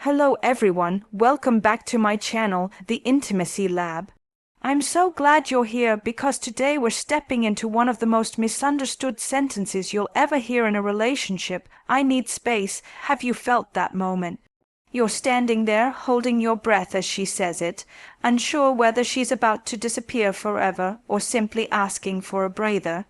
Hello everyone, welcome back to my channel, The Intimacy Lab. I'm so glad you're here because today we're stepping into one of the most misunderstood sentences you'll ever hear in a relationship. I need space. Have you felt that moment? You're standing there, holding your breath as she says it, unsure whether she's about to disappear forever or simply asking for a breather.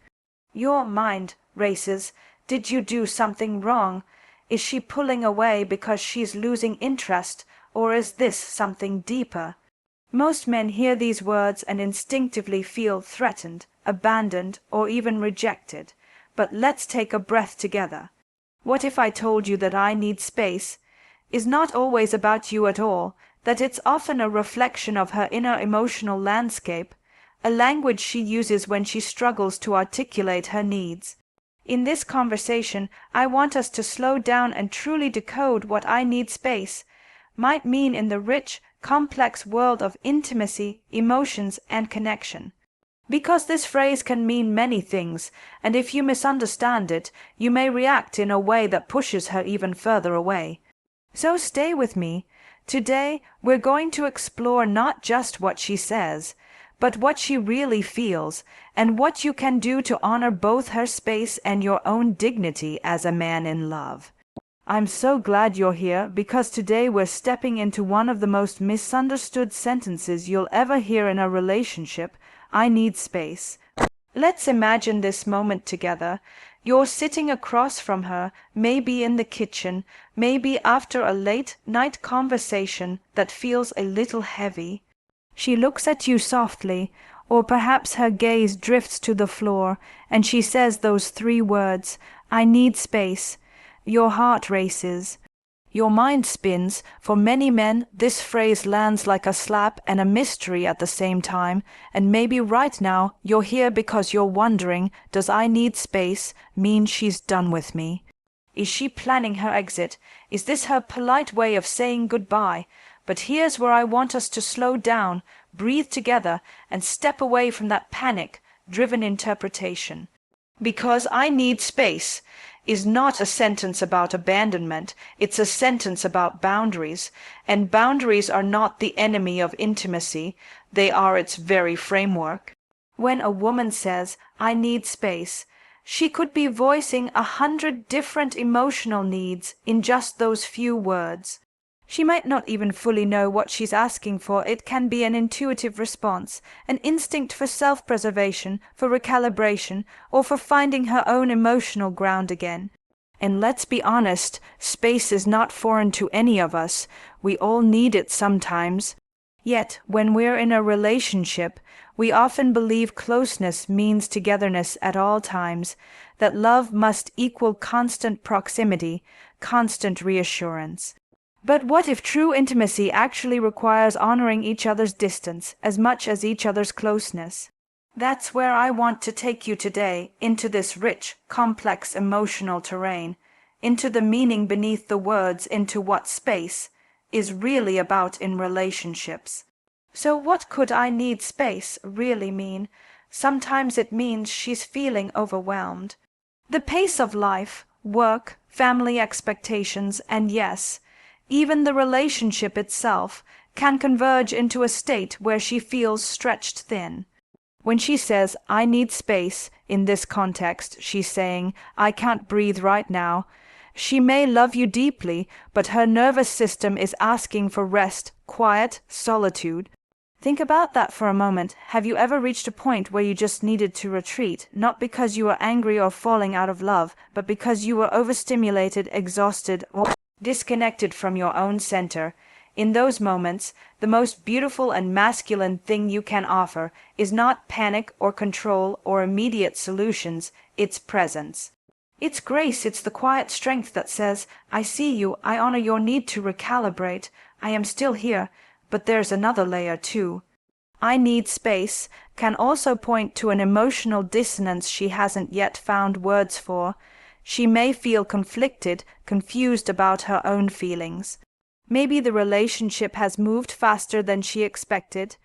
Your mind races. Did you do something wrong? Is she pulling away because she's losing interest, or is this something deeper? Most men hear these words and instinctively feel threatened, abandoned, or even rejected. But let's take a breath together. What if I told you that I need space is not always about you at all, that it's often a reflection of her inner emotional landscape, a language she uses when she struggles to articulate her needs? In this conversation, I want us to slow down and truly decode what I need space might mean in the rich, complex world of intimacy, emotions, and connection. Because this phrase can mean many things, and if you misunderstand it, you may react in a way that pushes her even further away. So stay with me. Today, we're going to explore not just what she says, but what she really feels, and what you can do to honor both her space and your own dignity as a man in love. I'm so glad you're here because today we're stepping into one of the most misunderstood sentences you'll ever hear in a relationship. I need space. Let's imagine this moment together. You're sitting across from her, maybe in the kitchen, maybe after a late night conversation that feels a little heavy. She looks at you softly, or perhaps her gaze drifts to the floor, and she says those three words, I need space. Your heart races. Your mind spins. For many men, this phrase lands like a slap and a mystery at the same time, and maybe right now you're here because you're wondering, does I need space mean she's done with me? Is she planning her exit? Is this her polite way of saying goodbye? But here's where I want us to slow down, breathe together, and step away from that panic-driven interpretation. Because I need space is not a sentence about abandonment, it's a sentence about boundaries, and boundaries are not the enemy of intimacy, they are its very framework. When a woman says, I need space, she could be voicing 100 different emotional needs in just those few words. She might not even fully know what she's asking for. It can be an intuitive response, an instinct for self-preservation, for recalibration, or for finding her own emotional ground again. And let's be honest, space is not foreign to any of us. We all need it sometimes. Yet, when we're in a relationship, we often believe closeness means togetherness at all times, that love must equal constant proximity, constant reassurance. But what if true intimacy actually requires honoring each other's distance as much as each other's closeness? That's where I want to take you today, into this rich, complex emotional terrain, into the meaning beneath the words, into what space is really about in relationships. So what could I need space really mean? Sometimes it means she's feeling overwhelmed. The pace of life, work, family expectations, and yes, even the relationship itself can converge into a state where she feels stretched thin. When she says, I need space, in this context, she's saying, I can't breathe right now. She may love you deeply, but her nervous system is asking for rest, quiet, solitude. Think about that for a moment. Have you ever reached a point where you just needed to retreat, not because you were angry or falling out of love, but because you were overstimulated, exhausted, or disconnected from your own center? In those moments, the most beautiful and masculine thing you can offer is not panic or control or immediate solutions, it's presence. It's grace, it's the quiet strength that says, I see you, I honor your need to recalibrate, I am still here, but there's another layer too. I need space can also point to an emotional dissonance she hasn't yet found words for. She may feel conflicted, confused about her own feelings. Maybe the relationship has moved faster than she expected.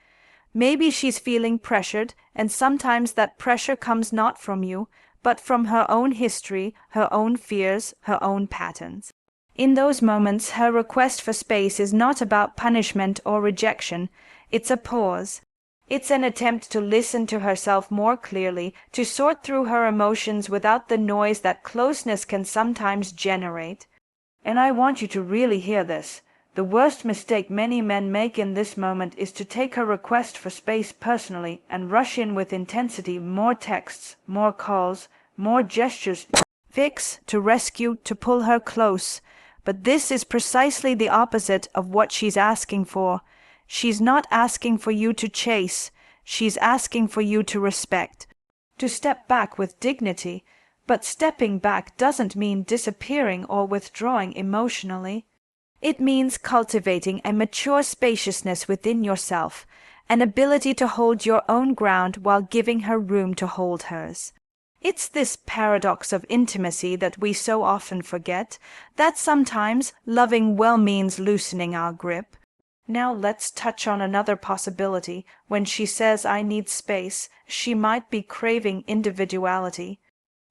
Maybe she's feeling pressured, and sometimes that pressure comes not from you, but from her own history, her own fears, her own patterns. In those moments, her request for space is not about punishment or rejection. It's a pause. It's an attempt to listen to herself more clearly, to sort through her emotions without the noise that closeness can sometimes generate. And I want you to really hear this. The worst mistake many men make in this moment is to take her request for space personally and rush in with intensity, more texts, more calls, more gestures, fix, to rescue, to pull her close. But this is precisely the opposite of what she's asking for. She's not asking for you to chase. She's asking for you to respect, to step back with dignity. But stepping back doesn't mean disappearing or withdrawing emotionally. It means cultivating a mature spaciousness within yourself, an ability to hold your own ground while giving her room to hold hers. It's this paradox of intimacy that we so often forget, that sometimes loving well means loosening our grip. Now let's touch on another possibility. When she says, "I need space," she might be craving individuality.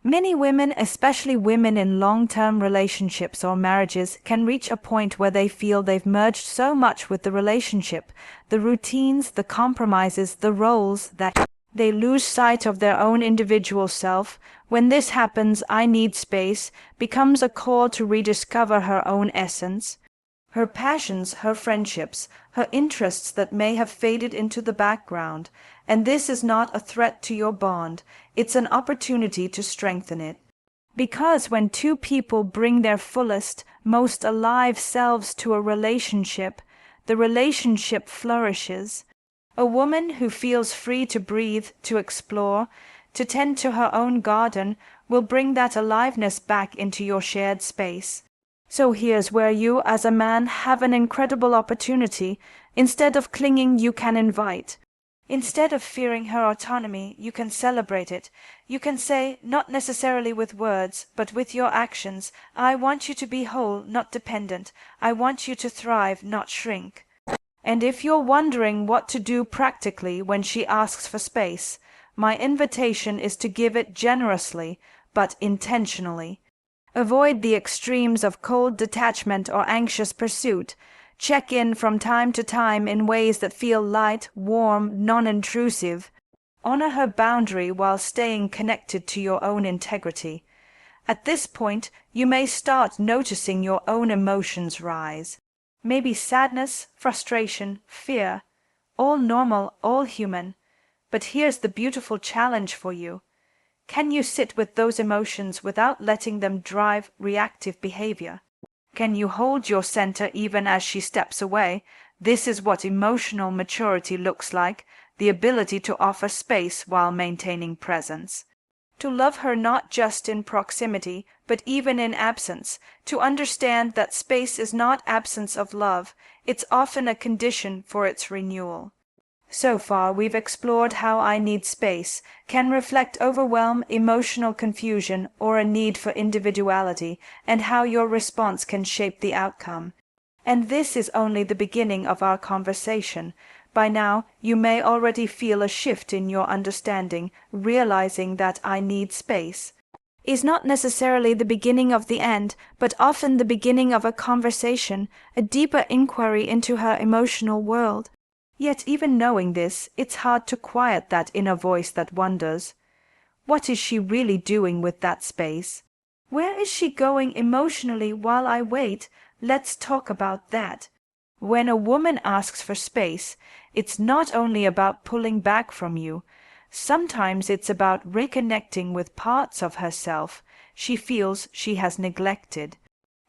Many women, especially women in long-term relationships or marriages, can reach a point where they feel they've merged so much with the relationship, the routines, the compromises, the roles, that they lose sight of their own individual self. When this happens, "I need space" becomes a call to rediscover her own essence, her passions, her friendships, her interests that may have faded into the background. And this is not a threat to your bond, it's an opportunity to strengthen it. Because when two people bring their fullest, most alive selves to a relationship, the relationship flourishes. A woman who feels free to breathe, to explore, to tend to her own garden, will bring that aliveness back into your shared space. So here's where you, as a man, have an incredible opportunity. Instead of clinging, you can invite. Instead of fearing her autonomy, you can celebrate it. You can say, not necessarily with words, but with your actions, "I want you to be whole, not dependent. I want you to thrive, not shrink." And if you're wondering what to do practically when she asks for space, my invitation is to give it generously, but intentionally. Avoid the extremes of cold detachment or anxious pursuit. Check in from time to time in ways that feel light, warm, non-intrusive. Honor her boundary while staying connected to your own integrity. At this point, you may start noticing your own emotions rise. Maybe sadness, frustration, fear. All normal, all human. But here's the beautiful challenge for you. Can you sit with those emotions without letting them drive reactive behavior? Can you hold your center even as she steps away? This is what emotional maturity looks like, the ability to offer space while maintaining presence. To love her not just in proximity, but even in absence. To understand that space is not absence of love, it's often a condition for its renewal. So far, we've explored how "I need space" can reflect overwhelm, emotional confusion, or a need for individuality, and how your response can shape the outcome. And this is only the beginning of our conversation. By now, you may already feel a shift in your understanding, realizing that "I need space" is not necessarily the beginning of the end, but often the beginning of a conversation, a deeper inquiry into her emotional world. Yet even knowing this, it's hard to quiet that inner voice that wonders, what is she really doing with that space? Where is she going emotionally while I wait? Let's talk about that. When a woman asks for space, it's not only about pulling back from you. Sometimes it's about reconnecting with parts of herself she feels she has neglected.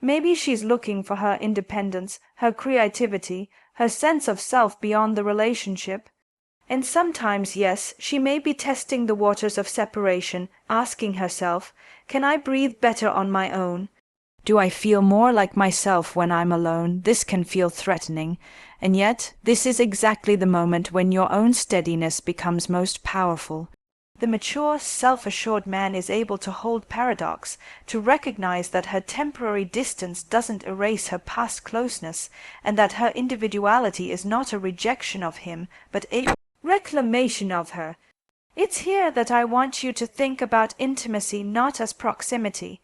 Maybe she's looking for her independence, her creativity, her sense of self beyond the relationship. And sometimes, yes, she may be testing the waters of separation, asking herself, "Can I breathe better on my own? Do I feel more like myself when I'm alone?" This can feel threatening, and yet this is exactly the moment when your own steadiness becomes most powerful. The mature, self-assured man is able to hold paradox, to recognize that her temporary distance doesn't erase her past closeness, and that her individuality is not a rejection of him, but a reclamation of her. It's here that I want you to think about intimacy not as proximity,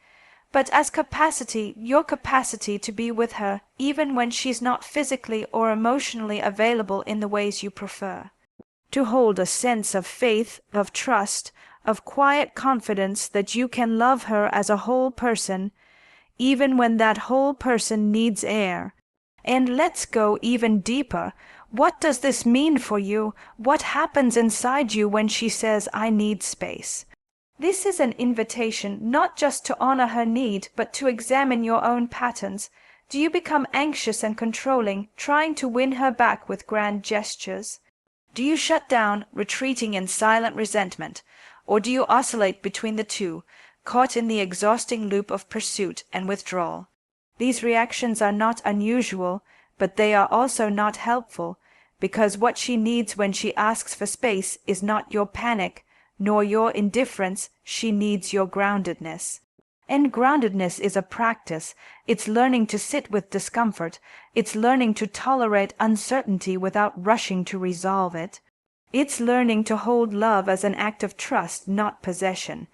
but as capacity, your capacity to be with her even when she's not physically or emotionally available in the ways you prefer. To hold a sense of faith, of trust, of quiet confidence that you can love her as a whole person, even when that whole person needs air. And let's go even deeper. What does this mean for you? What happens inside you when she says, "I need space"? This is an invitation not just to honor her need, but to examine your own patterns. Do you become anxious and controlling, trying to win her back with grand gestures? Do you shut down, retreating in silent resentment? Or do you oscillate between the two, caught in the exhausting loop of pursuit and withdrawal? These reactions are not unusual, but they are also not helpful, because what she needs when she asks for space is not your panic, nor your indifference. She needs your groundedness. And groundedness is a practice. It's learning to sit with discomfort. It's learning to tolerate uncertainty without rushing to resolve it. It's learning to hold love as an act of trust, not possession.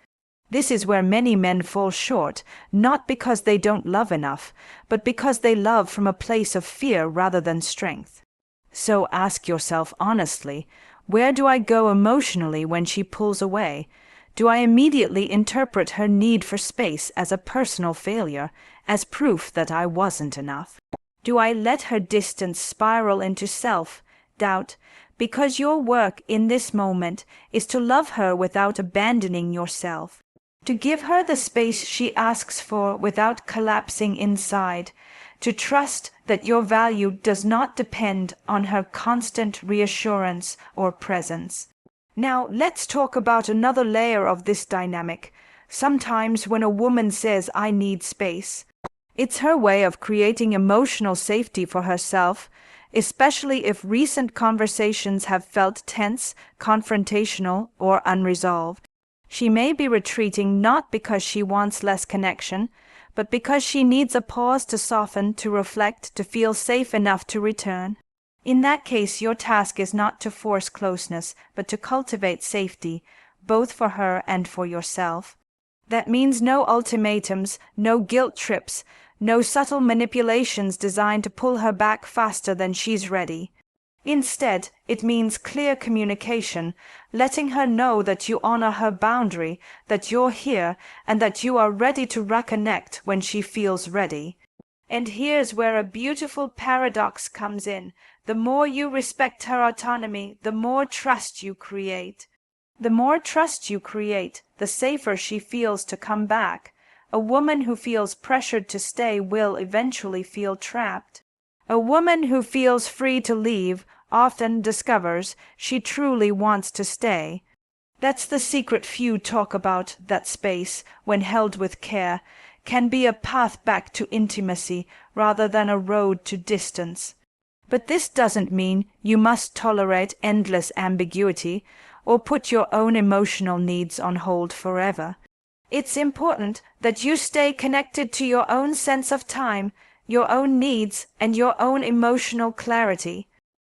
This is where many men fall short, not because they don't love enough, but because they love from a place of fear rather than strength. So ask yourself honestly, where do I go emotionally when she pulls away? Do I immediately interpret her need for space as a personal failure, as proof that I wasn't enough? Do I let her distance spiral into self-doubt, because your work in this moment is to love her without abandoning yourself, to give her the space she asks for without collapsing inside, to trust that your value does not depend on her constant reassurance or presence? Now, let's talk about another layer of this dynamic. Sometimes when a woman says, "I need space," it's her way of creating emotional safety for herself, especially if recent conversations have felt tense, confrontational, or unresolved. She may be retreating not because she wants less connection, but because she needs a pause to soften, to reflect, to feel safe enough to return. In that case, your task is not to force closeness, but to cultivate safety, both for her and for yourself. That means no ultimatums, no guilt trips, no subtle manipulations designed to pull her back faster than she's ready. Instead, it means clear communication, letting her know that you honor her boundary, that you're here, and that you are ready to reconnect when she feels ready. And here's where a beautiful paradox comes in. The more you respect her autonomy, the more trust you create. The more trust you create, the safer she feels to come back. A woman who feels pressured to stay will eventually feel trapped. A woman who feels free to leave often discovers she truly wants to stay. That's the secret few talk about. That space, when held with care, can be a path back to intimacy rather than a road to distance. But this doesn't mean you must tolerate endless ambiguity or put your own emotional needs on hold forever. It's important that you stay connected to your own sense of time, your own needs, and your own emotional clarity.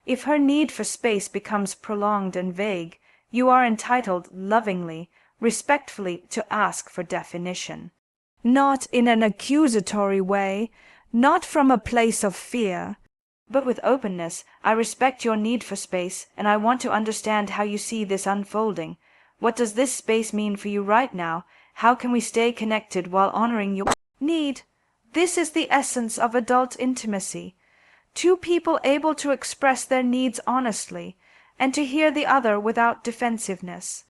If her need for space becomes prolonged and vague, you are entitled lovingly, respectfully to ask for definition. Not in an accusatory way, not from a place of fear, but with openness. "I respect your need for space, and I want to understand how you see this unfolding. What does this space mean for you right now? How can we stay connected while honoring your need?" This is the essence of adult intimacy. Two people able to express their needs honestly, and to hear the other without defensiveness.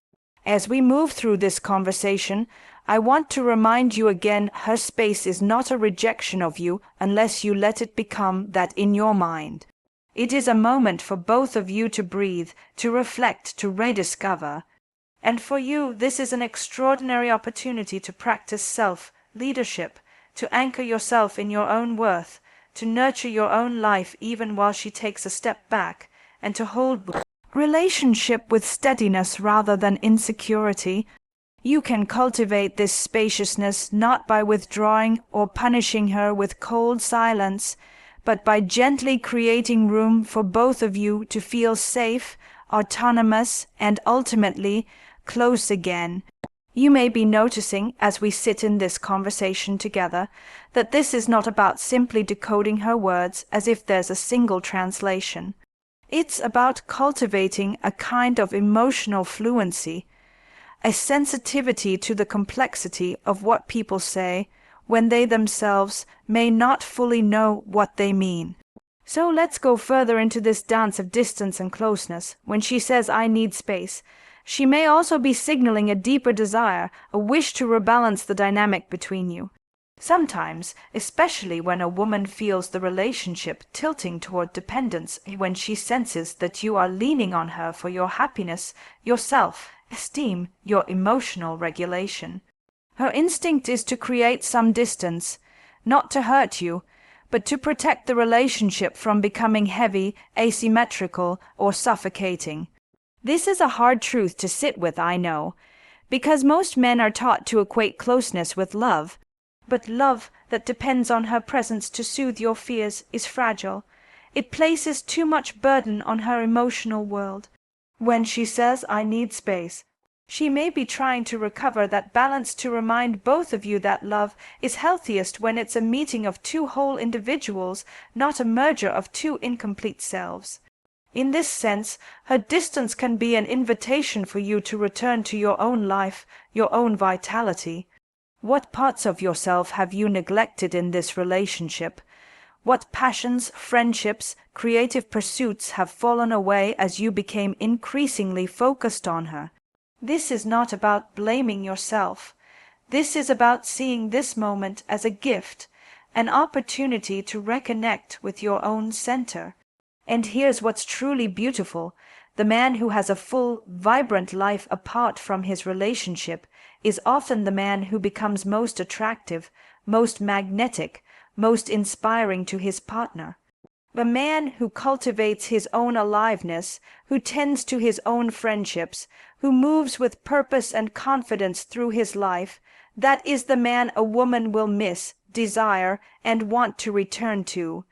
As we move through this conversation, I want to remind you again, her space is not a rejection of you unless you let it become that in your mind. It is a moment for both of you to breathe, to reflect, to rediscover. And for you, this is an extraordinary opportunity to practice self-leadership, to anchor yourself in your own worth, to nurture your own life even while she takes a step back, and to hold relationship with steadiness rather than insecurity. You can cultivate this spaciousness not by withdrawing or punishing her with cold silence, but by gently creating room for both of you to feel safe, autonomous, and ultimately close again. You may be noticing, as we sit in this conversation together, that this is not about simply decoding her words as if there's a single translation. It's about cultivating a kind of emotional fluency, a sensitivity to the complexity of what people say when they themselves may not fully know what they mean. So let's go further into this dance of distance and closeness. When she says, "I need space," she may also be signaling a deeper desire, a wish to rebalance the dynamic between you. Sometimes, especially when a woman feels the relationship tilting toward dependence, when she senses that you are leaning on her for your happiness, your self-esteem, your emotional regulation, her instinct is to create some distance, not to hurt you, but to protect the relationship from becoming heavy, asymmetrical, or suffocating. This is a hard truth to sit with, I know, because most men are taught to equate closeness with love. But love that depends on her presence to soothe your fears is fragile. It places too much burden on her emotional world. When she says, "I need space," she may be trying to recover that balance, to remind both of you that love is healthiest when it's a meeting of two whole individuals, not a merger of two incomplete selves. In this sense, her distance can be an invitation for you to return to your own life, your own vitality. What parts of yourself have you neglected in this relationship? What passions, friendships, creative pursuits have fallen away as you became increasingly focused on her? This is not about blaming yourself. This is about seeing this moment as a gift, an opportunity to reconnect with your own center. And here's what's truly beautiful. The man who has a full, vibrant life apart from his relationship is often the man who becomes most attractive, most magnetic, most inspiring to his partner. A man who cultivates his own aliveness, who tends to his own friendships, who moves with purpose and confidence through his life, that is the man a woman will miss, desire, and want to return to.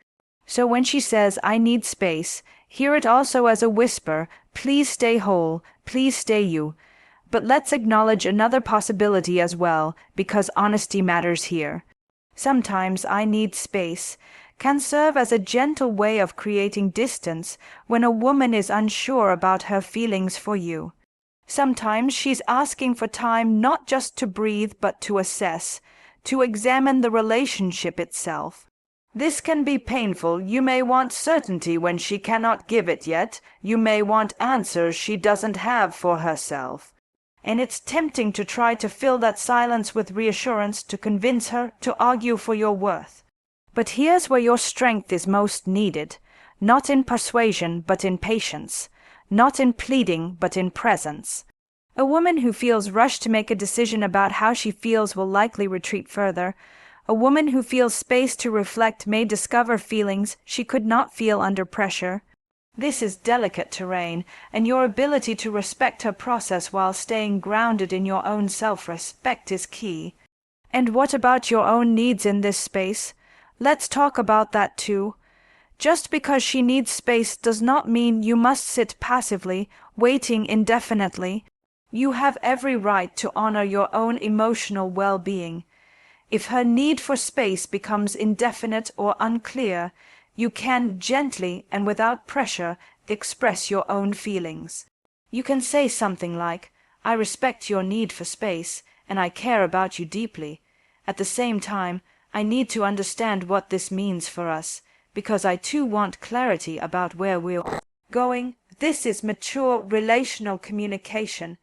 So when she says, "I need space," hear it also as a whisper, "Please stay whole, please stay you." But let's acknowledge another possibility as well, because honesty matters here. Sometimes "I need space" can serve as a gentle way of creating distance when a woman is unsure about her feelings for you. Sometimes she's asking for time not just to breathe but to assess, to examine the relationship itself. This can be painful. You may want certainty when she cannot give it yet. You may want answers she doesn't have for herself. And it's tempting to try to fill that silence with reassurance, to convince her, to argue for your worth. But here's where your strength is most needed, not in persuasion but in patience, not in pleading but in presence. A woman who feels rushed to make a decision about how she feels will likely retreat further. A woman who feels space to reflect may discover feelings she could not feel under pressure. This is delicate terrain, and your ability to respect her process while staying grounded in your own self-respect is key. And what about your own needs in this space? Let's talk about that too. Just because she needs space does not mean you must sit passively, waiting indefinitely. You have every right to honor your own emotional well-being. If her need for space becomes indefinite or unclear, you can gently and without pressure express your own feelings. You can say something like, "I respect your need for space, and I care about you deeply. At the same time, I need to understand what this means for us, because I too want clarity about where we're going." This is mature relational communication.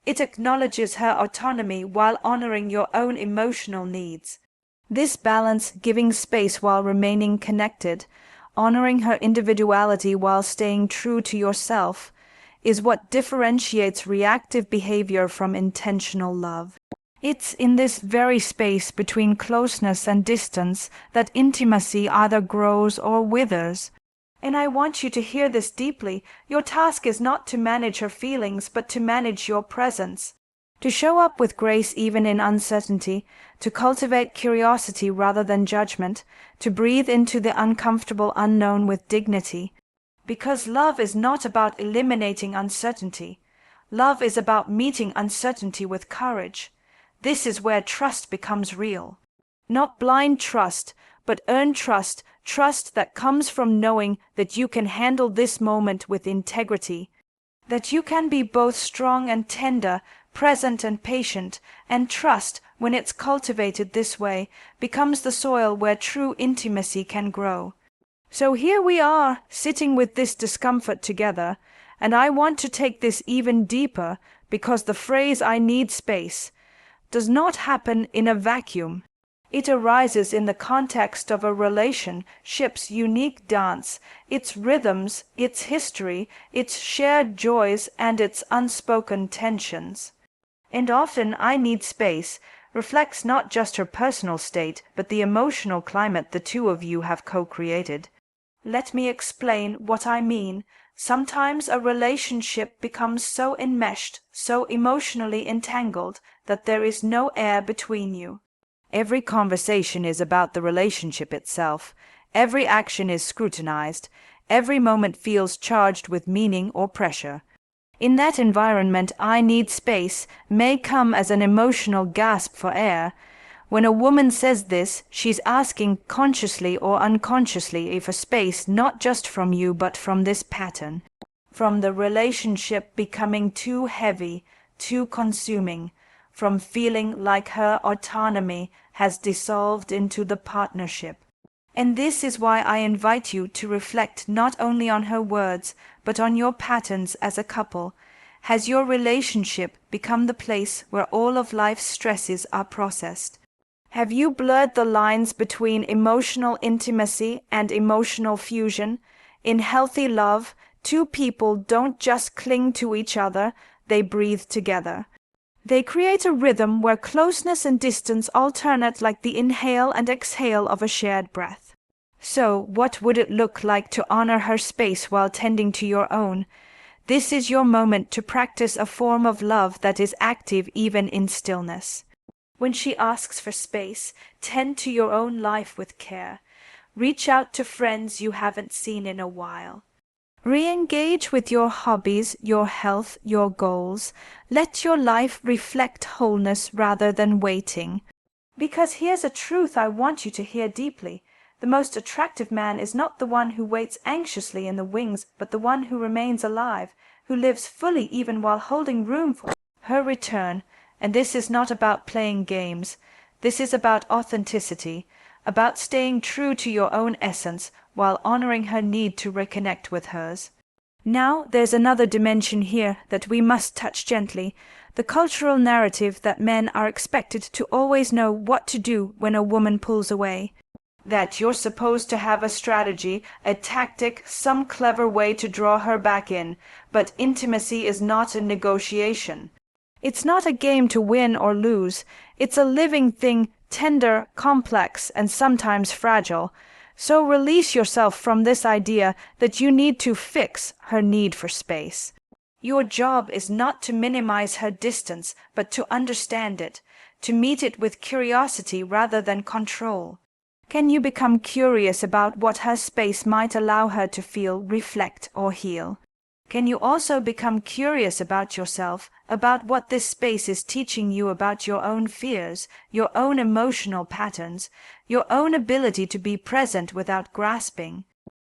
It acknowledges her autonomy while honoring your own emotional needs. This balance, giving space while remaining connected, honoring her individuality while staying true to yourself, is what differentiates reactive behavior from intentional love. It's in this very space between closeness and distance that intimacy either grows or withers. And I want you to hear this deeply. Your task is not to manage her feelings, but to manage your presence. To show up with grace even in uncertainty, to cultivate curiosity rather than judgment, to breathe into the uncomfortable unknown with dignity. Because love is not about eliminating uncertainty. Love is about meeting uncertainty with courage. This is where trust becomes real. Not blind trust, but earned trust, trust that comes from knowing that you can handle this moment with integrity, that you can be both strong and tender, present and patient, and trust, when it's cultivated this way, becomes the soil where true intimacy can grow. So here we are, sitting with this discomfort together, and I want to take this even deeper because the phrase "I need space" does not happen in a vacuum. It arises in the context of a relationship's unique dance, its rhythms, its history, its shared joys, and its unspoken tensions. And often "I need space" reflects not just her personal state, but the emotional climate the two of you have co-created. Let me explain what I mean. Sometimes a relationship becomes so enmeshed, so emotionally entangled, that there is no air between you. Every conversation is about the relationship itself. Every action is scrutinized. Every moment feels charged with meaning or pressure. In that environment, "I need space" may come as an emotional gasp for air. When a woman says this, she's asking consciously or unconsciously for space, not just from you, but from this pattern, from the relationship becoming too heavy, too consuming, from feeling like her autonomy has dissolved into the partnership. And this is why I invite you to reflect not only on her words, but on your patterns as a couple. Has your relationship become the place where all of life's stresses are processed? Have you blurred the lines between emotional intimacy and emotional fusion? In healthy love, two people don't just cling to each other, they breathe together. They create a rhythm where closeness and distance alternate like the inhale and exhale of a shared breath. So, what would it look like to honor her space while tending to your own? This is your moment to practice a form of love that is active even in stillness. When she asks for space, tend to your own life with care. Reach out to friends you haven't seen in a while. Re-engage with your hobbies, your health, your goals. Let your life reflect wholeness rather than waiting. Because here's a truth I want you to hear deeply. The most attractive man is not the one who waits anxiously in the wings, but the one who remains alive, who lives fully even while holding room for her return. And this is not about playing games. This is about authenticity, about staying true to your own essence while honoring her need to reconnect with hers. Now there's another dimension here that we must touch gently, the cultural narrative that men are expected to always know what to do when a woman pulls away. That you're supposed to have a strategy, a tactic, some clever way to draw her back in, but intimacy is not a negotiation. It's not a game to win or lose. It's a living thing, tender, complex, and sometimes fragile. So release yourself from this idea that you need to fix her need for space. Your job is not to minimize her distance, but to understand it, to meet it with curiosity rather than control. Can you become curious about what her space might allow her to feel, reflect, or heal? Can you also become curious about yourself, about what this space is teaching you about your own fears, your own emotional patterns, your own ability to be present without grasping?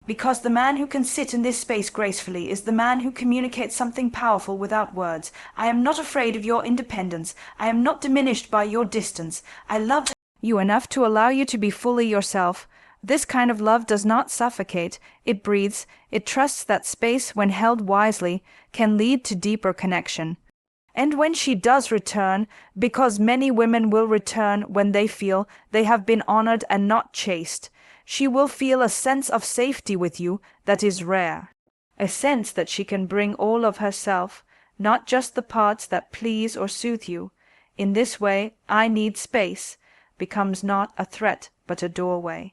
Because the man who can sit in this space gracefully is the man who communicates something powerful without words. I am not afraid of your independence. I am not diminished by your distance. I love you enough to allow you to be fully yourself. This kind of love does not suffocate, it breathes, it trusts that space, when held wisely, can lead to deeper connection. And when she does return, because many women will return when they feel they have been honored and not chased, she will feel a sense of safety with you that is rare. A sense that she can bring all of herself, not just the parts that please or soothe you. In this way, "I need space" becomes not a threat but a doorway.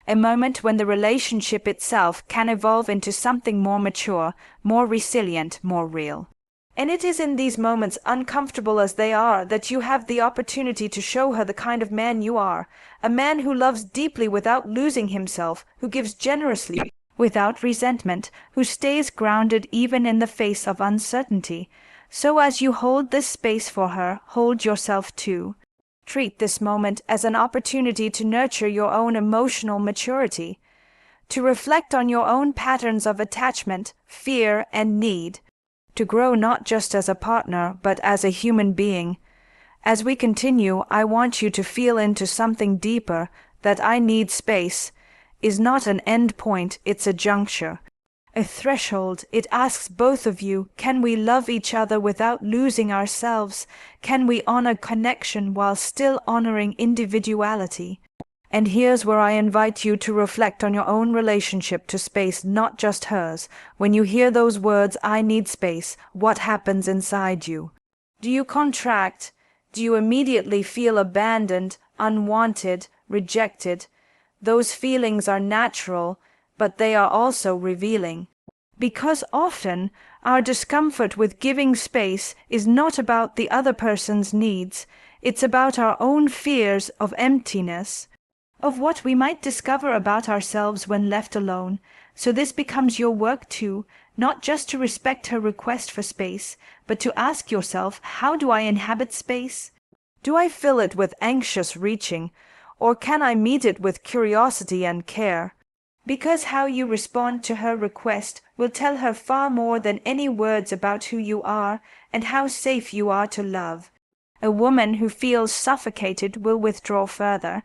A moment when the relationship itself can evolve into something more mature, more resilient, more real. And it is in these moments, uncomfortable as they are, that you have the opportunity to show her the kind of man you are, a man who loves deeply without losing himself, who gives generously without resentment, who stays grounded even in the face of uncertainty. So as you hold this space for her, hold yourself too. treat this moment as an opportunity to nurture your own emotional maturity, to reflect on your own patterns of attachment, fear, and need, to grow not just as a partner, but as a human being. As we continue, I want you to feel into something deeper, that I need space is not an end point, it's a juncture, a threshold. It asks both of you, can we love each other without losing ourselves? Can we honor connection while still honoring individuality? And here's where I invite you to reflect on your own relationship to space, not just hers. When you hear those words, I need space, what happens inside you? Do you contract? Do you immediately feel abandoned, unwanted, rejected? Those feelings are natural, but they are also revealing. Because often our discomfort with giving space is not about the other person's needs, it's about our own fears of emptiness, of what we might discover about ourselves when left alone. So this becomes your work too, not just to respect her request for space, but to ask yourself, how do I inhabit space? Do I fill it with anxious reaching, or can I meet it with curiosity and care? Because how you respond to her request will tell her far more than any words about who you are and how safe you are to love. A woman who feels suffocated will withdraw further,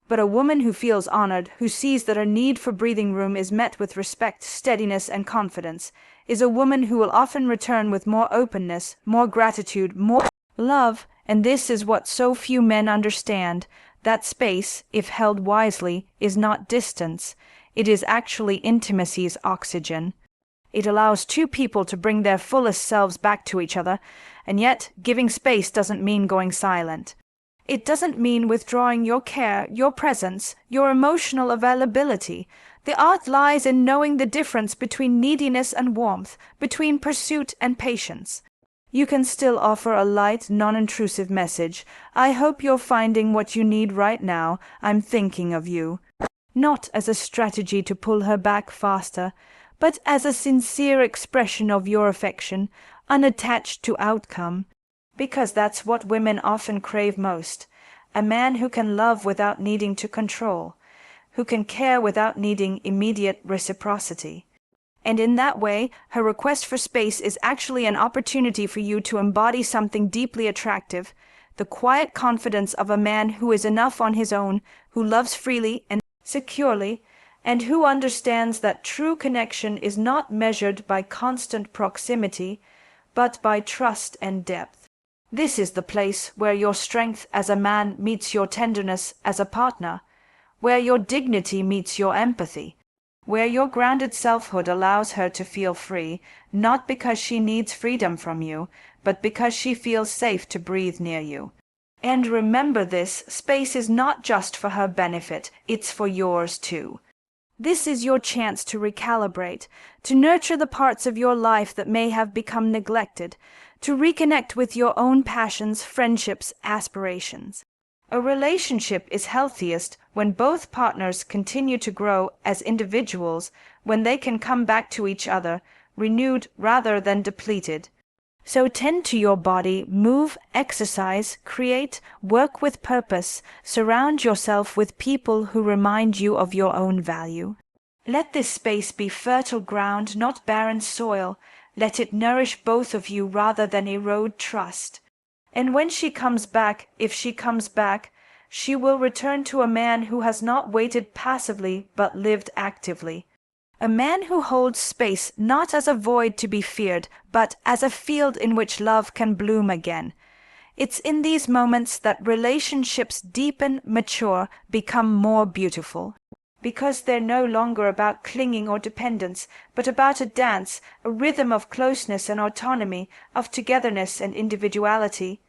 but a woman who feels honored, who sees that her need for breathing room is met with respect, steadiness, and confidence, is a woman who will often return with more openness, more gratitude, more love. And this is what so few men understand, that space, if held wisely, is not distance. It is actually intimacy's oxygen. It allows two people to bring their fullest selves back to each other, and yet giving space doesn't mean going silent. It doesn't mean withdrawing your care, your presence, your emotional availability. The art lies in knowing the difference between neediness and warmth, between pursuit and patience. You can still offer a light, non-intrusive message. I hope you're finding what you need right now. I'm thinking of you. Not as a strategy to pull her back faster, but as a sincere expression of your affection, unattached to outcome. Because that's what women often crave most. A man who can love without needing to control, who can care without needing immediate reciprocity. And in that way, her request for space is actually an opportunity for you to embody something deeply attractive, the quiet confidence of a man who is enough on his own, who loves freely and securely, and who understands that true connection is not measured by constant proximity, but by trust and depth. This is the place where your strength as a man meets your tenderness as a partner, where your dignity meets your empathy, where your grounded selfhood allows her to feel free, not because she needs freedom from you, but because she feels safe to breathe near you. And remember this, space is not just for her benefit, it's for yours too. This is your chance to recalibrate, to nurture the parts of your life that may have become neglected, to reconnect with your own passions, friendships, aspirations. A relationship is healthiest when both partners continue to grow as individuals, when they can come back to each other, renewed rather than depleted. So tend to your body, move, exercise, create, work with purpose, surround yourself with people who remind you of your own value. Let this space be fertile ground, not barren soil. Let it nourish both of you rather than erode trust. And when she comes back, if she comes back, she will return to a man who has not waited passively but lived actively. A man who holds space not as a void to be feared, but as a field in which love can bloom again. It's in these moments that relationships deepen, mature, become more beautiful. Because they're no longer about clinging or dependence, but about a dance, a rhythm of closeness and autonomy, of togetherness and individuality.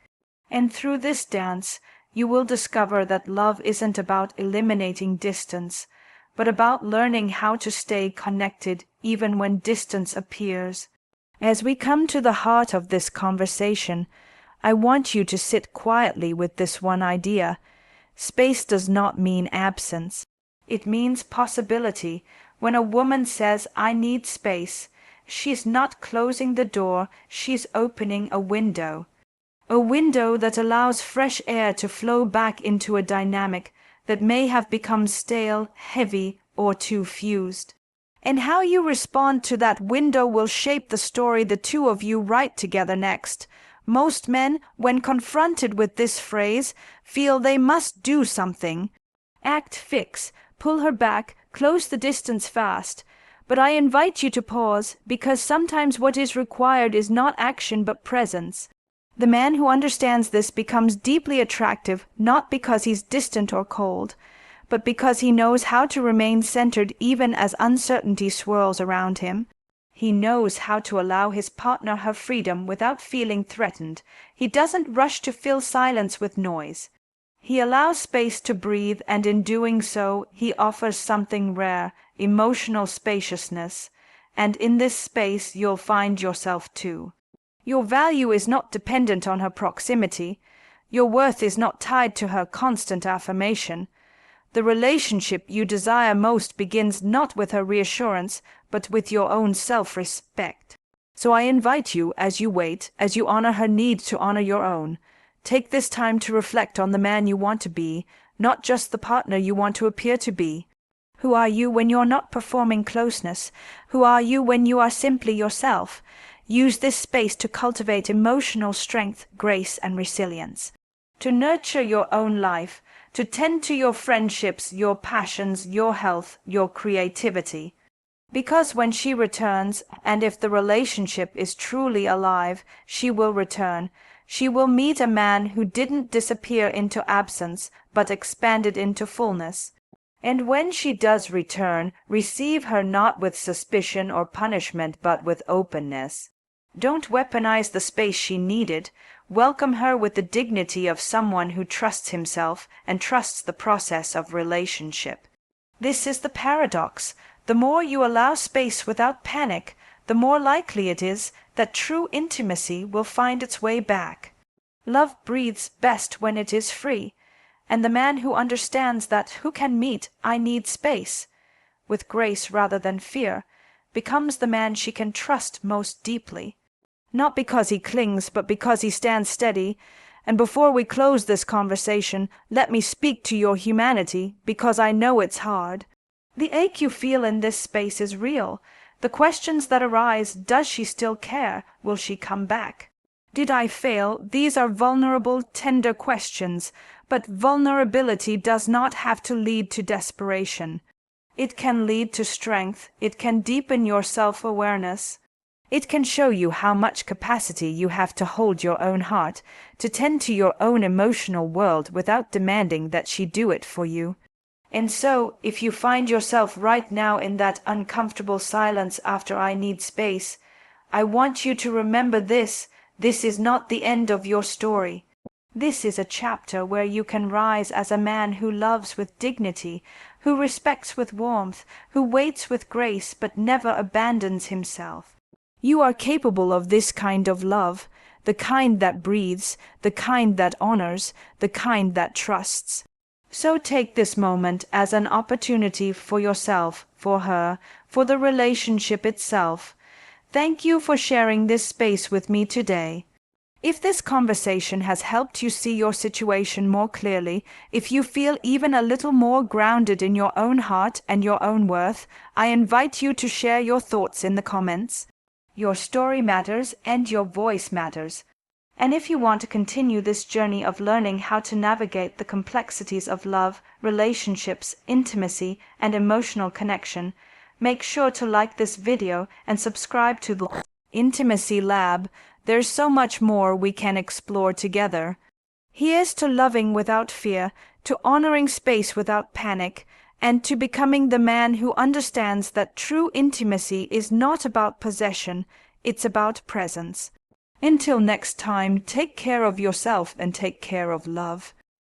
And through this dance, you will discover that love isn't about eliminating distance, but about learning how to stay connected even when distance appears. As we come to the heart of this conversation, I want you to sit quietly with this one idea. Space does not mean absence. It means possibility. When a woman says, I need space, she's not closing the door, she's opening a window. A window that allows fresh air to flow back into a dynamic that may have become stale, heavy, or too fused. And how you respond to that window will shape the story the two of you write together next. Most men, when confronted with this phrase, feel they must do something. Act fix, pull her back, close the distance fast. But I invite you to pause, because sometimes what is required is not action but presence. The man who understands this becomes deeply attractive, not because he's distant or cold, but because he knows how to remain centered even as uncertainty swirls around him. He knows how to allow his partner her freedom without feeling threatened. He doesn't rush to fill silence with noise. He allows space to breathe, and in doing so, he offers something rare, emotional spaciousness. And in this space you'll find yourself too. Your value is not dependent on her proximity. Your worth is not tied to her constant affirmation. The relationship you desire most begins not with her reassurance, but with your own self-respect. So I invite you, as you wait, as you honor her need to honor your own, take this time to reflect on the man you want to be, not just the partner you want to appear to be. Who are you when you're not performing closeness? Who are you when you are simply yourself? Use this space to cultivate emotional strength, grace, and resilience. To nurture your own life, to tend to your friendships, your passions, your health, your creativity. Because when she returns, and if the relationship is truly alive, she will return. She will meet a man who didn't disappear into absence, but expanded into fullness. And when she does return, receive her not with suspicion or punishment, but with openness. Don't weaponize the space she needed. Welcome her with the dignity of someone who trusts himself and trusts the process of relationship. This is the paradox. The more you allow space without panic, the more likely it is that true intimacy will find its way back. Love breathes best when it is free, and the man who understands that who can meet "I need space" with grace rather than fear becomes the man she can trust most deeply. Not because he clings, but because he stands steady. And before we close this conversation, let me speak to your humanity, because I know it's hard. The ache you feel in this space is real. The questions that arise, does she still care? Will she come back? Did I fail? These are vulnerable, tender questions, but vulnerability does not have to lead to desperation. It can lead to strength. It can deepen your self-awareness. It can show you how much capacity you have to hold your own heart, to tend to your own emotional world without demanding that she do it for you. And so, if you find yourself right now in that uncomfortable silence after "I need space," I want you to remember this. This is not the end of your story. This is a chapter where you can rise as a man who loves with dignity, who respects with warmth, who waits with grace but never abandons himself. You are capable of this kind of love, the kind that breathes, the kind that honors, the kind that trusts. So take this moment as an opportunity for yourself, for her, for the relationship itself. Thank you for sharing this space with me today. If this conversation has helped you see your situation more clearly, if you feel even a little more grounded in your own heart and your own worth, I invite you to share your thoughts in the comments. Your story matters and your voice matters. And if you want to continue this journey of learning how to navigate the complexities of love, relationships, intimacy, and emotional connection, make sure to like this video and subscribe to the Intimacy Lab. There's so much more we can explore together. Here's to loving without fear, to honoring space without panic, and to becoming the man who understands that true intimacy is not about possession, it's about presence. Until next time, take care of yourself and take care of love.